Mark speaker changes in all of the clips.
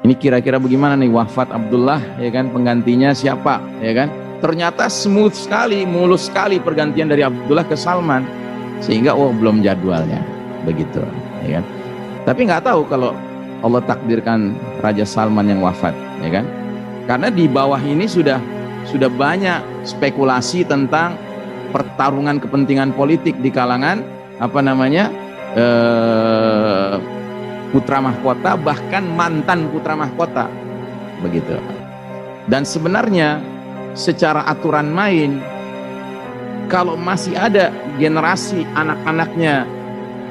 Speaker 1: Ini kira-kira bagaimana nih wafat Abdullah, ya kan, penggantinya siapa, ya kan? Ternyata smooth sekali, mulus sekali pergantian dari Abdullah ke Salman, sehingga belum jadwalnya, begitu, ya kan? Tapi nggak tahu kalau Allah takdirkan Raja Salman yang wafat, ya kan? Karena di bawah ini sudah banyak spekulasi tentang pertarungan kepentingan politik di kalangan putra mahkota, bahkan mantan putra mahkota, begitu. Dan sebenarnya secara aturan main, kalau masih ada generasi anak-anaknya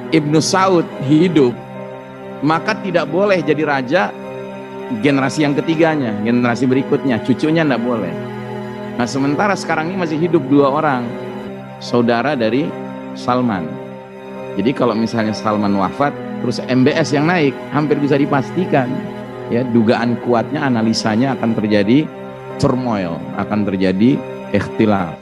Speaker 1: Ibnu Saud hidup, maka tidak boleh jadi raja generasi yang ketiganya, generasi berikutnya, cucunya tidak boleh. Nah, sementara sekarang ini masih hidup 2 orang saudara dari Salman. Jadi kalau misalnya Salman wafat, terus MBS yang naik, hampir bisa dipastikan, ya, dugaan kuatnya, analisanya akan terjadi turmoil, akan terjadi ikhtilaf.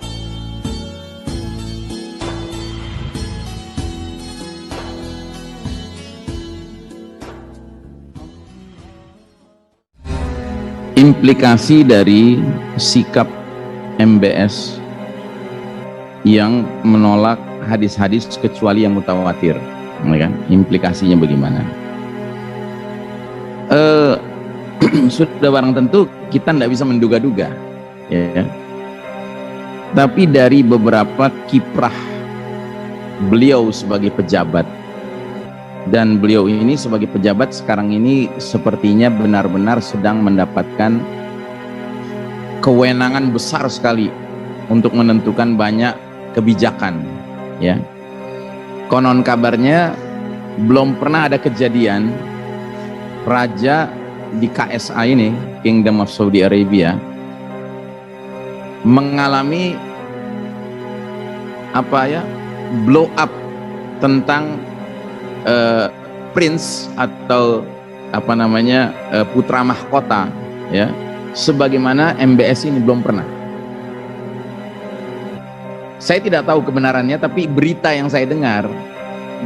Speaker 1: Implikasi dari sikap MBS yang menolak hadis-hadis kecuali yang mutawatir, ya kan? Implikasinya bagaimana? Sudah barang tentu kita tidak bisa menduga-duga, ya. Tapi dari beberapa kiprah beliau sebagai pejabat, dan beliau ini sebagai pejabat sekarang ini sepertinya benar-benar sedang mendapatkan kewenangan besar sekali untuk menentukan banyak kebijakan, ya. Konon kabarnya belum pernah ada kejadian raja di KSA ini, Kingdom of Saudi Arabia, mengalami blow up tentang prince atau putra mahkota, ya, sebagaimana MBS ini belum pernah. Saya tidak tahu kebenarannya, tapi berita yang saya dengar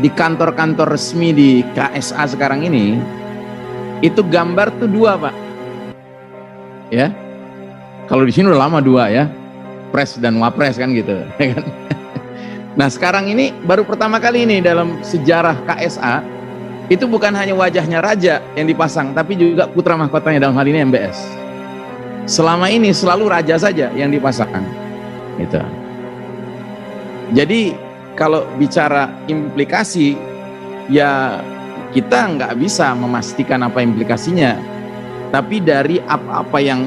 Speaker 1: di kantor-kantor resmi di KSA sekarang ini, itu gambar tuh 2, Pak, ya. Kalau di sini udah lama 2, ya, pres dan wapres kan gitu, ya kan? Nah, sekarang ini baru pertama kali ini dalam sejarah KSA itu bukan hanya wajahnya raja yang dipasang, tapi juga putra mahkotanya, dalam hal ini MBS. Selama ini selalu raja saja yang dipasang, gitu. Jadi kalau bicara implikasi, ya kita nggak bisa memastikan apa implikasinya, tapi dari apa-apa yang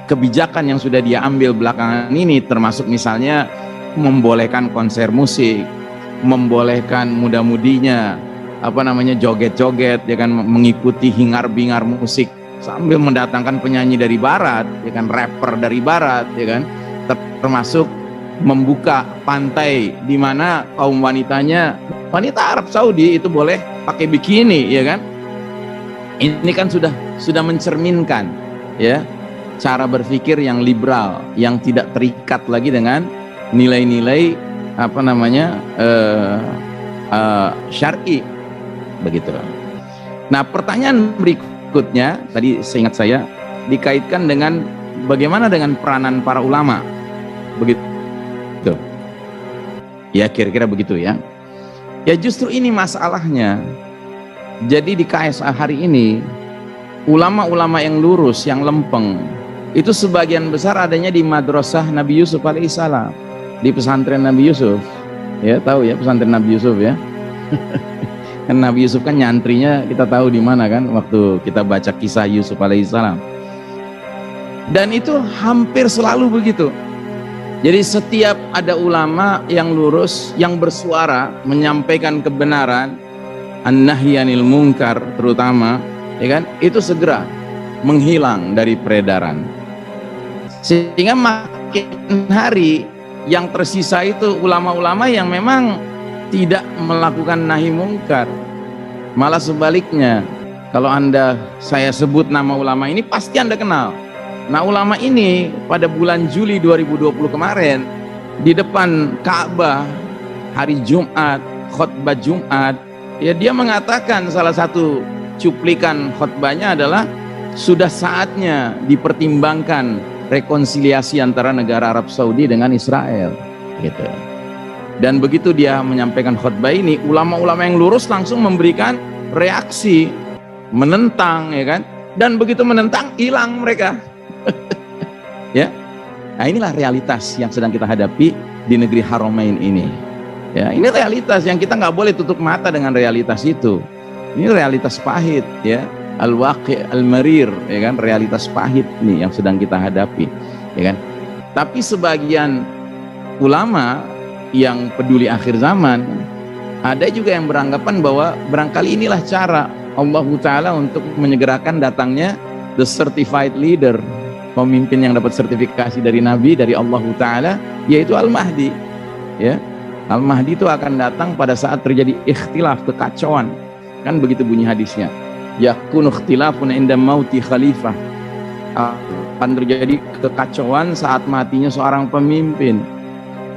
Speaker 1: kebijakan yang sudah dia ambil belakangan ini, termasuk misalnya membolehkan konser musik, membolehkan muda-mudinya joget-joget, ya kan, mengikuti hingar-bingar musik sambil mendatangkan penyanyi dari barat, ya kan, rapper dari barat, ya kan, termasuk membuka pantai di mana kaum wanitanya, wanita Arab Saudi itu boleh pakai bikini, ya kan. Ini kan sudah mencerminkan, ya, cara berpikir yang liberal, yang tidak terikat lagi dengan nilai-nilai syar'i, begitu. Nah, pertanyaan berikutnya tadi seingat saya dikaitkan dengan bagaimana dengan peranan para ulama, begitu. Ya, kira-kira begitu, ya. Ya, justru ini masalahnya. Jadi di KSA hari ini ulama-ulama yang lurus, yang lempeng, itu sebagian besar adanya di madrasah Nabi Yusuf alaihissalam, di pesantren Nabi Yusuf, ya, tahu ya pesantren Nabi Yusuf, ya. Kan Nabi Yusuf kan nyantrinya kita tahu di mana kan, waktu kita baca kisah Yusuf alaihissalam. Dan itu hampir selalu begitu. Jadi setiap ada ulama yang lurus, yang bersuara menyampaikan kebenaran, an-nahyi 'anil munkar terutama, ya kan, itu segera menghilang dari peredaran. Sehingga makin hari yang tersisa itu ulama-ulama yang memang tidak melakukan nahi mungkar. Malah sebaliknya, kalau saya sebut nama ulama ini pasti Anda kenal. Nah, ulama ini pada bulan Juli 2020 kemarin di depan Ka'bah hari Jumat, khutbah Jumat, ya, dia mengatakan, salah satu cuplikan khutbahnya adalah sudah saatnya dipertimbangkan rekonsiliasi antara negara Arab Saudi dengan Israel gitu. Dan begitu dia menyampaikan khutbah ini, ulama-ulama yang lurus langsung memberikan reaksi, menentang, ya kan? Dan begitu menentang, hilang mereka. Ya, nah inilah realitas yang sedang kita hadapi di negeri Haramain ini. Ya, ini realitas yang kita nggak boleh tutup mata dengan realitas itu. Ini realitas pahit, ya, al-waqi' al-marir, ya kan? Realitas pahit nih yang sedang kita hadapi, ya kan? Tapi sebagian ulama yang peduli akhir zaman, ada juga yang beranggapan bahwa barangkali inilah cara Allah Ta'ala untuk menyegerakan datangnya the certified leader, pemimpin yang dapat sertifikasi dari Nabi, dari Allah Ta'ala, yaitu Al-Mahdi. Ya, Al-Mahdi itu akan datang pada saat terjadi ikhtilaf, kekacauan, kan begitu bunyi hadisnya, yakunu ikhtilafun inda mauti khalifah, akan terjadi kekacauan saat matinya seorang pemimpin.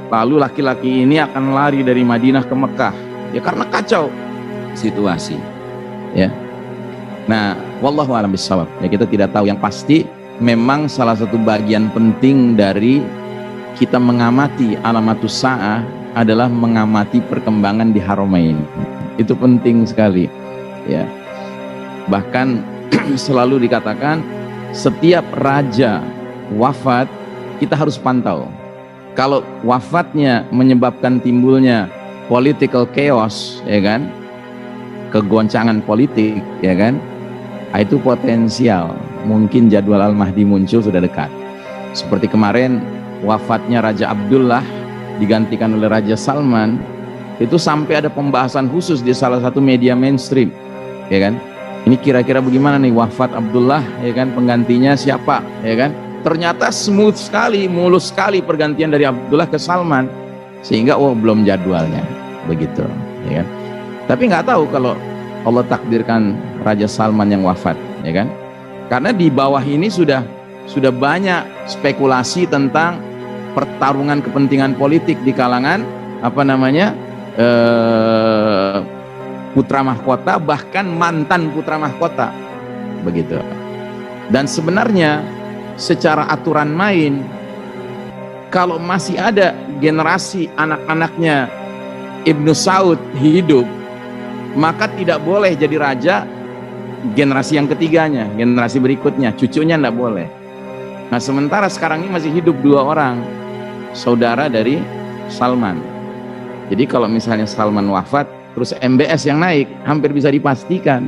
Speaker 1: Lalu laki-laki ini akan lari dari Madinah ke Mekah, ya karena kacau situasi, ya. Nah, wallahu a'lam bishawab. Ya, kita tidak tahu, yang pasti memang salah satu bagian penting dari kita mengamati alamatus sa'ah adalah mengamati perkembangan di Haramain. Itu penting sekali, ya. Bahkan selalu dikatakan setiap raja wafat kita harus pantau. Kalau wafatnya menyebabkan timbulnya political chaos, ya kan, kegoncangan politik, ya kan, itu potensial mungkin jadwal Al-Mahdi muncul sudah dekat. Seperti kemarin wafatnya Raja Abdullah digantikan oleh Raja Salman, itu sampai ada pembahasan khusus di salah satu media mainstream, ya kan, ini kira-kira bagaimana nih wafat Abdullah, ya kan, penggantinya siapa, ya kan. Ternyata smooth sekali, mulus sekali pergantian dari Abdullah ke Salman, sehingga belum jadwalnya begitu, ya kan. Tapi nggak tahu kalau Allah takdirkan Raja Salman yang wafat, ya kan. Karena di bawah ini sudah banyak spekulasi tentang pertarungan kepentingan politik di kalangan putra mahkota, bahkan mantan putra mahkota, begitu. Dan sebenarnya secara aturan main, kalau masih ada generasi anak-anaknya Ibnu Saud hidup, maka tidak boleh jadi raja generasi yang ketiganya, generasi berikutnya, cucunya tidak boleh. Nah, sementara sekarang ini masih hidup 2 orang saudara dari Salman. Jadi kalau misalnya Salman wafat, terus MBS yang naik, hampir bisa dipastikan,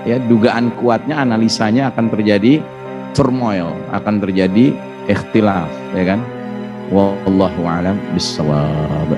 Speaker 1: ya, dugaan kuatnya, analisanya akan terjadi turmoil, akan terjadi ikhtilaf, ya kan. Wallahu a'lam bishawab.